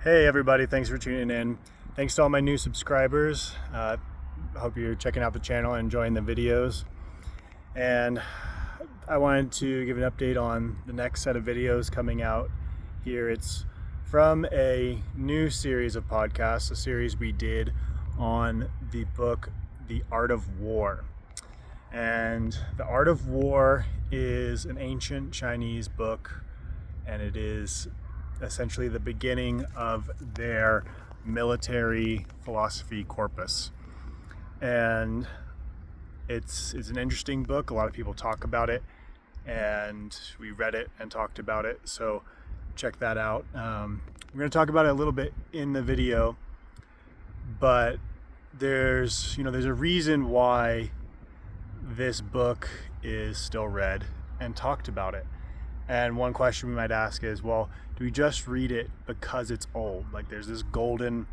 Hey everybody, thanks for tuning in. Thanks to all my new subscribers. Hope you're checking out the channel and enjoying the videos. And I wanted to give an update on the next set of videos coming out here. It's from a new series of podcasts, a series we did on the book The Art of War. And The Art of War is an ancient Chinese book, and it is essentially the beginning of their military philosophy corpus. And it's an interesting book. A lot of people talk about it, and we read it and talked about it. So check that out. We're going to talk about it a little bit in the video, but there's a reason why this book is still read and talked about it. And one question we might ask is, well, do we just read it because it's old? Like there's this golden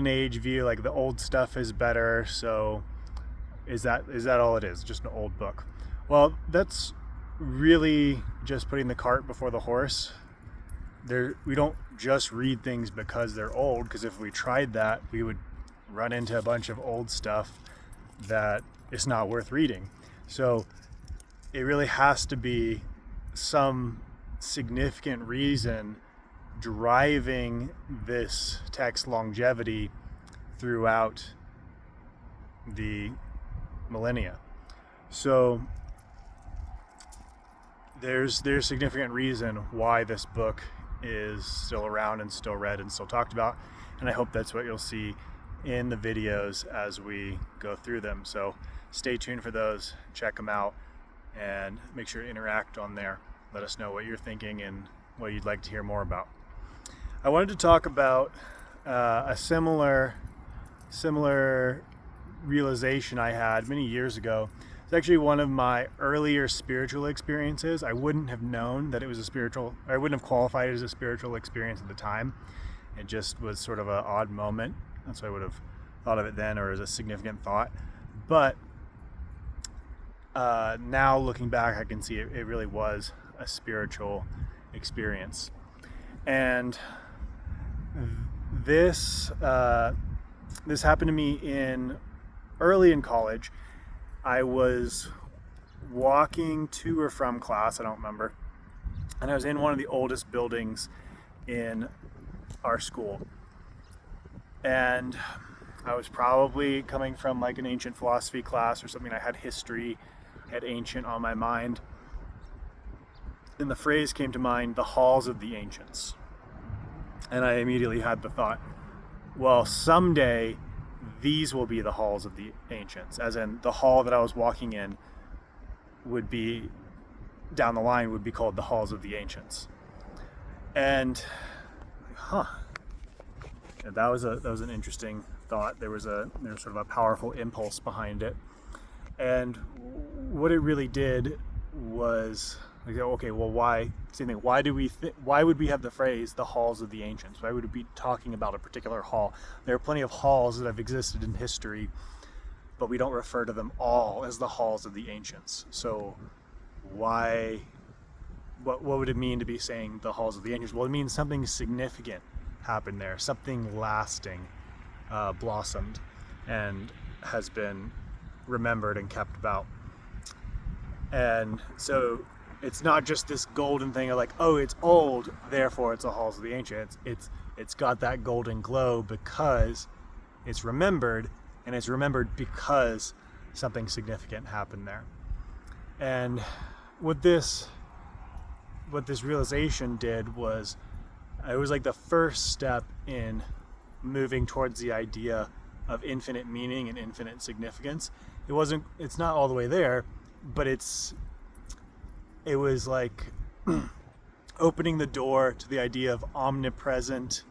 age view, like the old stuff is better. So is that all it is? Just an old book? Well, that's really just putting the cart before the horse. We don't just read things because they're old, because if we tried that, we would run into a bunch of old stuff that it's not worth reading. So it really has to be some significant reason driving this text longevity throughout the millennia. So there's significant reason why this book is still around and still read and still talked about, and I hope that's what you'll see in the videos as we go through them. So stay tuned for those, check them out, and make sure to interact on there. Let us know what you're thinking and what you'd like to hear more about. I wanted to talk about a similar realization I had many years ago. It's actually one of my earlier spiritual experiences. I wouldn't have known that it was I wouldn't have qualified it as a spiritual experience at the time. It just was sort of an odd moment. That's why I would have thought of it then, or as a significant thought. But now looking back, I can see it really was a spiritual experience. And this happened to me early in college. I was walking to or from class, I don't remember, and I was in one of the oldest buildings in our school. And I was probably coming from like an ancient philosophy class or something. I had history, I had ancient on my mind. And the phrase came to mind, the halls of the ancients. And I immediately had the thought, well, someday these will be the halls of the ancients, as in the hall that I was walking in would be, down the line, would be called the halls of the ancients. And and that was an interesting thought. There was sort of a powerful impulse behind it. And what it really did was, like, okay, well, why? Same thing. Why would we have the phrase "the halls of the ancients"? Why would it be talking about a particular hall? There are plenty of halls that have existed in history, but we don't refer to them all as the halls of the ancients. So, why? What would it mean to be saying the halls of the ancients? Well, it means something significant happened there. Something lasting blossomed and has been remembered and kept about. And so it's not just this golden thing of like, oh, it's old, therefore it's the halls of the ancients. It's got that golden glow because it's remembered, and it's remembered because something significant happened there. And what this realization did was, it was like the first step in moving towards the idea of infinite meaning and infinite significance. It's not all the way there, but it was like opening the door to the idea of omnipresent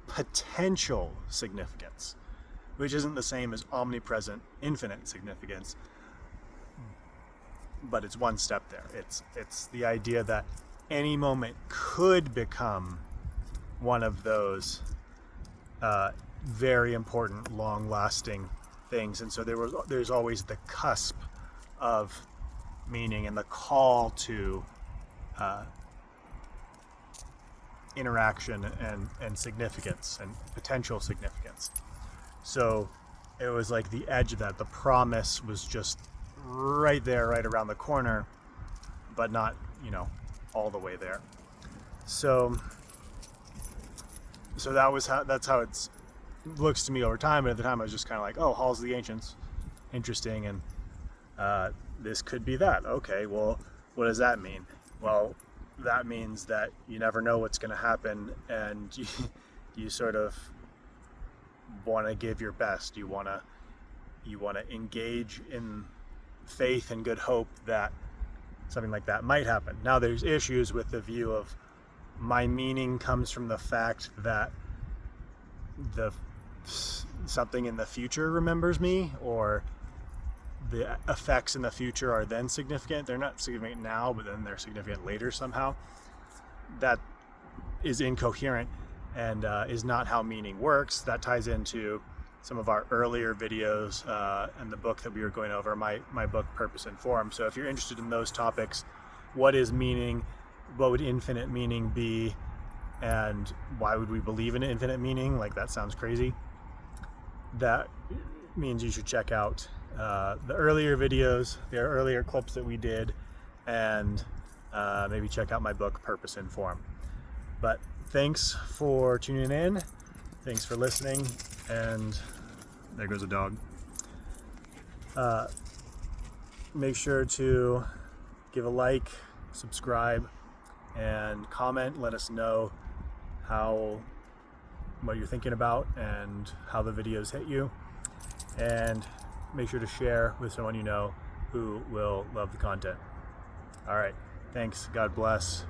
potential significance, which isn't the same as omnipresent infinite significance, but it's one step there. It's the idea that any moment could become one of those very important, long-lasting things. And so there's always the cusp of meaning and the call to interaction and significance and potential significance. So it was like the edge of that. The promise was just right there, right around the corner, but not, all the way there. So that's how it looks to me over time. But at the time I was just kind of like, oh, Halls of the Ancients, interesting. And this could be that. Okay, well, what does that mean? Well, that means that you never know what's going to happen, and you sort of want to give your best. You want to engage in faith and good hope that something like that might happen. Now, there's issues with the view of my meaning comes from the fact that something in the future remembers me, or the effects in the future are then significant. They're not significant now, but then they're significant later somehow. That is incoherent and is not how meaning works. That ties into some of our earlier videos and the book that we were going over, my book, Purpose and Form. So if you're interested in those topics, what is meaning? What would infinite meaning be? And why would we believe in infinite meaning? Like, that sounds crazy. That means you should check out the earlier videos, the earlier clips that we did, and maybe check out my book, Purpose and Form. But thanks for tuning in. Thanks for listening. And there goes a dog. Make sure to give a like, subscribe, and comment. Let us know what you're thinking about and how the videos hit you. And make sure to share with someone you know who will love the content. All right. Thanks. God bless.